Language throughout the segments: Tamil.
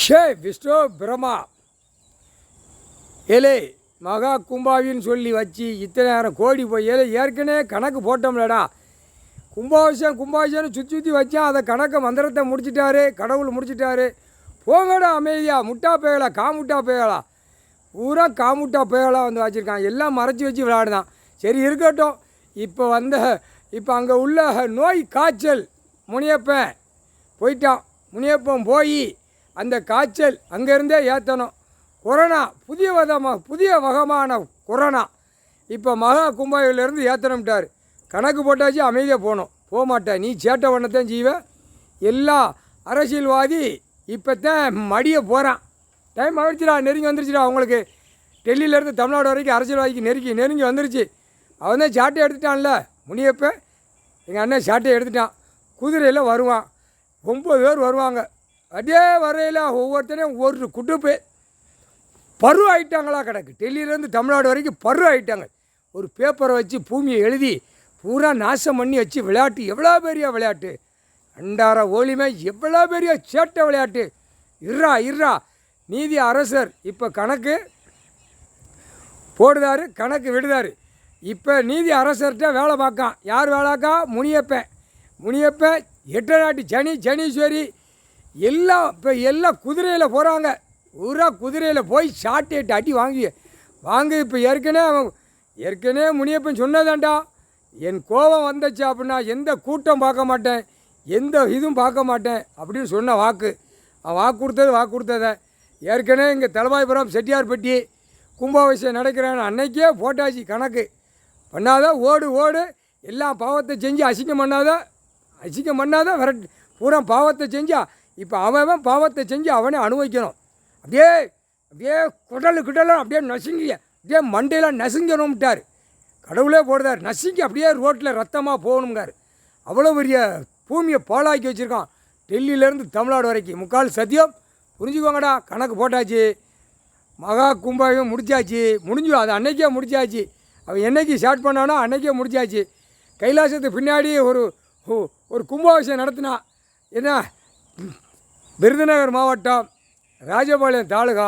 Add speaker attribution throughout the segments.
Speaker 1: ஷே விஷ்ணு பிரமா ஏலே மகா கும்பாவின்னு சொல்லி வச்சு இத்தனை நேரம் கோடி போய் ஏலே ஏற்கனவே கணக்கு போட்டோம்லடா. கும்பாபிஷேகம்னு சுற்றி வச்சா அதை கணக்கை மந்திரத்தை முடிச்சிட்டாரு, கடவுள் முடிச்சிட்டாரு. போங்கடா அமைதியாக, முட்டா பேயலா காமுட்டா பேயலா பூரா காமுட்டா பேயலா வந்து வச்சுருக்கான். எல்லாம் மறைச்சி வச்சு விளையாடுதான். சரி இருக்கட்டும். இப்போ அங்கே உள்ள நோய் காய்ச்சல் முனியப்பன் போயிட்டான். முனியப்பன் போய் அந்த காய்ச்சல் அங்கேருந்தே ஏற்றணும். கொரோனா புதிய வகமான கொரோனா இப்போ மகா கும்பாவிலேருந்து ஏற்றணும்ட்டார். கணக்கு போட்டாச்சு, அமைதியாக போக மாட்டேன். நீ சேட்டை பண்ணத்தான் செய்வேன். எல்லா அரசியல்வாதி இப்போத்தான் மடிய போகிறான். டைம் ஆகிடுச்சுடா, நெருங்கி வந்துருச்சுடா. அவங்களுக்கு டெல்லியிலேருந்து தமிழ்நாடு வரைக்கும் அரசியல்வாதிக்கு நெருங்கி வந்துருச்சு. அவன் தான் சாட்டை எடுத்துட்டான்ல முனியப்பன். எங்கள் அண்ணன் சாட்டையை எடுத்துட்டான். குதிரையில் வருவான், 9 பேர் வருவாங்க. அதே வரையில் ஒவ்வொருத்தனையும் ஒரு குட்டுப்பு பரு ஆகிட்டாங்களா கிடக்கு. டெல்லியிலேருந்து தமிழ்நாடு வரைக்கும் பரு ஆகிட்டாங்க. ஒரு பேப்பரை வச்சு பூமியை எழுதி பூரா நாசம் பண்ணி வச்சு விளையாட்டு. எவ்வளோ பெரிய விளையாட்டு! அண்டார ஓலிமை எவ்வளோ பெரிய சேட்டை விளையாட்டு! இர்ரா நீதி அரசர் இப்போ கணக்கு போடுதாரு, கணக்கு விடுதாரு. இப்போ நீதி அரசர்கிட்ட வேலை பார்க்கான். யார் வேலைக்கா? முனியப்பன் 8 நாட்டு சனீஸ்வரி எல்லாம் குதிரையில் போகிறாங்க. ஊரா குதிரையில் போய் ஷார்ட் அடி வாங்கி இப்போ ஏற்கனவே முனியப்பன் சொன்னதாண்டா, என் கோபம் வந்துச்சு அப்படின்னா எந்த கூட்டம் பார்க்க மாட்டேன், எந்த இதுவும் பார்க்க மாட்டேன் அப்படின்னு சொன்ன வாக்கு. அவன் வாக்கு கொடுத்ததை ஏற்கனவே இங்கே தலவாய்புரம் செட்டியார்பட்டி கும்பாபிஷேகம் நடக்கிறான்னு அன்னைக்கே போட்டாச்சு. கணக்கு பண்ணாத ஓடு எல்லாம் பாவத்தை செஞ்சு அசிங்கம் பண்ணாத விரட்டு பூரா பாவத்தை செஞ்சா. இப்போ அவன் பாவத்தை செஞ்சு அவனே அனுபவிக்கணும். அப்படியே குடலும் அப்படியே நசுங்கி அப்படியே மண்டையெல்லாம் நசுங்கணும்ட்டார். கடவுளே போடுதார். நசுங்கி அப்படியே ரோட்டில் ரத்தமாக போகணுங்கார். அவ்வளோ பெரிய பூமியை பாழாக்கி வச்சுருக்கான். டெல்லியிலேருந்து தமிழ்நாடு வரைக்கும் முக்கால் சத்தியம். புரிஞ்சுக்கோங்கடா, கணக்கு போட்டாச்சு. மகா கும்பாபிஷேகம் முடிஞ்சு அது அன்னைக்கே முடிச்சாச்சு. அவன் என்னைக்கு ஸ்டார்ட் பண்ணானோ அன்னைக்கே முடிச்சாச்சு. கைலாசத்துக்கு பின்னாடி ஒரு கும்பாபிஷேகம் நடத்தினா. என்ன, விருதுநகர் மாவட்டம் ராஜபாளையம் தாலுகா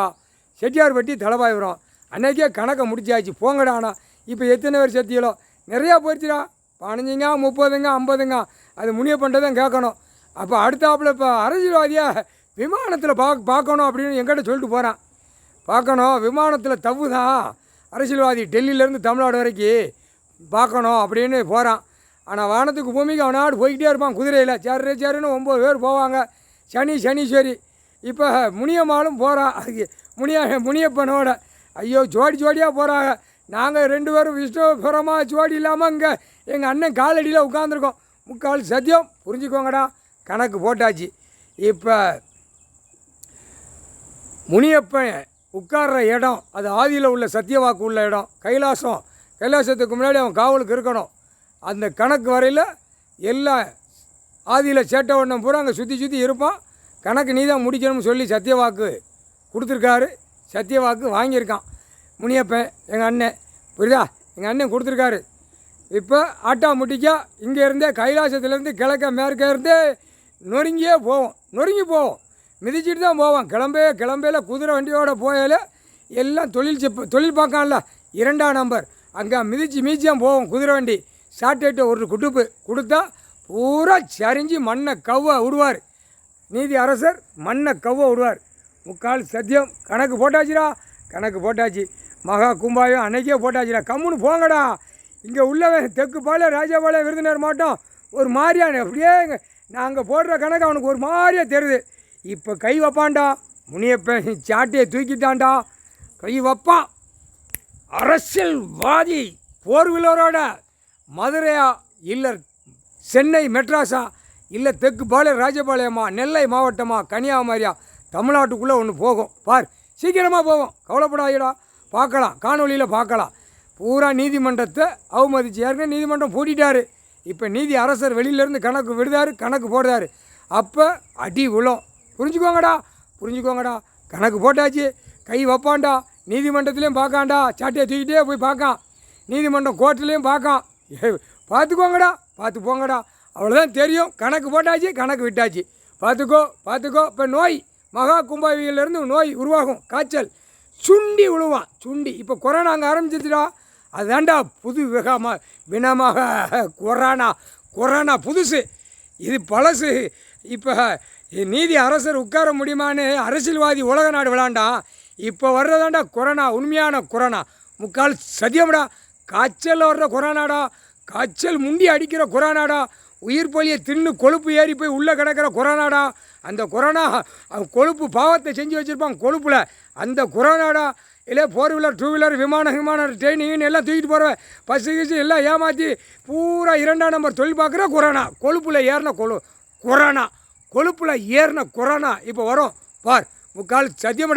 Speaker 1: செட்டியார்பட்டி தலவாய்புரம் அன்னைக்கே கணக்கை முடிச்சாச்சு. போங்கடாண்ணா. இப்போ எத்தனை பேர் சத்தியலோ நிறையா போயிடுச்சுடா. 15ங்க 30ங்க 50ங்க அது முனியப்பன்ட்ட தான் கேட்கணும். அப்போ அடுத்தாப்புல இப்போ அரசியல்வாதியாக விமானத்தில் பார்க்கணும் அப்படின்னு எங்கிட்ட சொல்லிட்டு போகிறான். பார்க்கணும் விமானத்தில் தவுதான் அரசியல்வாதி டெல்லியிலேருந்து தமிழ்நாடு வரைக்கும் பார்க்கணும் அப்படின்னு போகிறான். ஆனால் வானத்துக்கு பூமிக்கு அவனாடு போய்கிட்டே இருப்பான் குதிரையில். சேருன்னு 9 பேர் போவாங்க. சனீஸ்வரி இப்போ முனியம்மாளும் போகிறா. முனியப்பனோட ஐயோ ஜோடியாக போகிறாங்க. நாங்கள் 2 பேரும் விஷ்ணுபுரமாக ஜோடி இல்லாமல் இங்கே எங்கள் அண்ணன் காலடியில் உட்காந்துருக்கோம். முக்கால் சத்தியம். புரிஞ்சுக்கோங்கடா, கணக்கு போட்டாச்சு. இப்போ முனியப்பன் உட்கார்ற இடம் அது ஆதியில் உள்ள சத்தியவாக்கு உள்ள இடம். கைலாசத்துக்கு முன்னாடி அவன் காவலுக்கு இருக்கணும். அந்த கணக்கு வரையில் எல்லாம் ஆதியில் சேட்டை ஒன்றும் பூரா அங்கே சுற்றி இருப்பான். கணக்கு நீ தான் முடிக்கணும்னு சொல்லி சத்தியவாக்கு கொடுத்துருக்காரு. சத்தியவாக்கு வாங்கியிருக்கான் முனியப்பன் எங்கள் அண்ணன். புரியுதா? எங்கள் அண்ணன் கொடுத்துருக்காரு. இப்போ ஆட்டாமுட்டிக்கா இங்கேருந்தே கைலாசத்துலேருந்து கிழக்க மேற்க இருந்தே நொறுங்கி போவோம். மிதிச்சிட்டு தான் போவான். கிளம்பையில் குதிரை வண்டியோட போயால எல்லாம் தொழில் பார்க்கான்ல 2ஆம் நம்பர் அங்கே மிதிச்சியாக போவோம். குதிரை வண்டி சாட்டேட்டை ஒரு குட்டுப்பு கொடுத்தா பூரா சரிஞ்சு மண்ணை கவ்வ விடுவார். நீதி அரசர் மண்ணை கவ்வ விடுவார். முக்கால் சத்தியம். கணக்கு போட்டாச்சு. மகா கும்பாயம் அன்னைக்கே போட்டாச்சுடா. கம்முன்னு போங்கடா. இங்கே உள்ளவன் தெற்குப்பாளையம் ராஜபாளையம் விருதுநகர் மாவட்டம் ஒரு மாதிரியான அப்படியே நாங்கள் போடுற கணக்கு அவனுக்கு ஒரு மாதிரியாக தெரியுது. இப்போ கை வைப்பான்டா முனியப்பன். சாட்டையை தூக்கிட்டான்டா. கை வைப்பான். அரசியல்வாதி போர்வீலரோட மதுரையா இல்லை சென்னை மெட்ராஸா இல்லை தெற்குப்பாளையம் ராஜபாளையமா நெல்லை மாவட்டமா கன்னியாகுமரியா தமிழ்நாட்டுக்குள்ளே ஒன்று போகும். பார், சீக்கிரமாக போகும். கவலைப்படாதடா. பார்க்கலாம், காணொலியில் பார்க்கலாம். பூரா நீதிமன்றத்தை அவமதிச்சு ஏற்கனவே நீதிமன்றம் பூட்டிட்டார். இப்போ நீதி அரசர் வெளியிலேருந்து கணக்கு விடுதாரு, கணக்கு போடுதாரு. அப்போ அடி விழும். புரிஞ்சுக்கோங்கடா. கணக்கு போட்டாச்சு. கை வைப்பான்டா. நீதிமன்றத்துலேயும் பார்க்காண்டா. சாட்டையை தூக்கிட்டே போய் பார்க்கான். நீதிமன்றம் கோர்ட்லேயும் பார்க்கான். பார்த்து போங்கடா. அவ்வளோதான் தெரியும். கணக்கு போட்டாச்சு, கணக்கு விட்டாச்சு. பார்த்துக்கோ. இப்போ நோய் மகா கும்பாவியிலேருந்து நோய் உருவாகும். காய்ச்சல் சுண்டி விழுவான். சுண்டி இப்போ கொரோனா அங்கே ஆரம்பிச்சிருச்சுடா. அதுதான்டா புது வினமாக கொரோனா புதுசு, இது பழசு. இப்போ நீதி அரசர் உட்கார முடியுமான்னு அரசியல்வாதி உலக நாடு விளாண்டான். இப்போ வர்றதாண்டா கொரோனா, உண்மையான கொரோனா. முக்கால் சத்தியம்டா. காய்ச்சல் வர்ற கொரோனாடா, காய்ச்சல் முண்டி அடிக்கிற கொரோனாடா, உயிர் பலியை தின்னு கொழுப்பு ஏறி போய் உள்ளே கிடக்கிற கொரோனாடா. அந்த கொரோனா கொழுப்பு பாவத்தை செஞ்சு வச்சுருப்பான் கொழுப்பில், அந்த கொரோனாடா. இல்லை 4 வீலர் 2 வீலர் விமானம் ட்ரெயினிங்னு எல்லாம் தூக்கிட்டு போகிறவன் பஸ்ஸு கிச்சு எல்லாம் ஏமாற்றி பூரா 2ஆம் நம்பர் தொழில் பார்க்குற கொரோனா. கொழுப்பில் ஏறின கொரோனா, கொழுப்பில் ஏறின கொரோனா இப்போ வரும் பார். முக்கால் சத்தியமடா.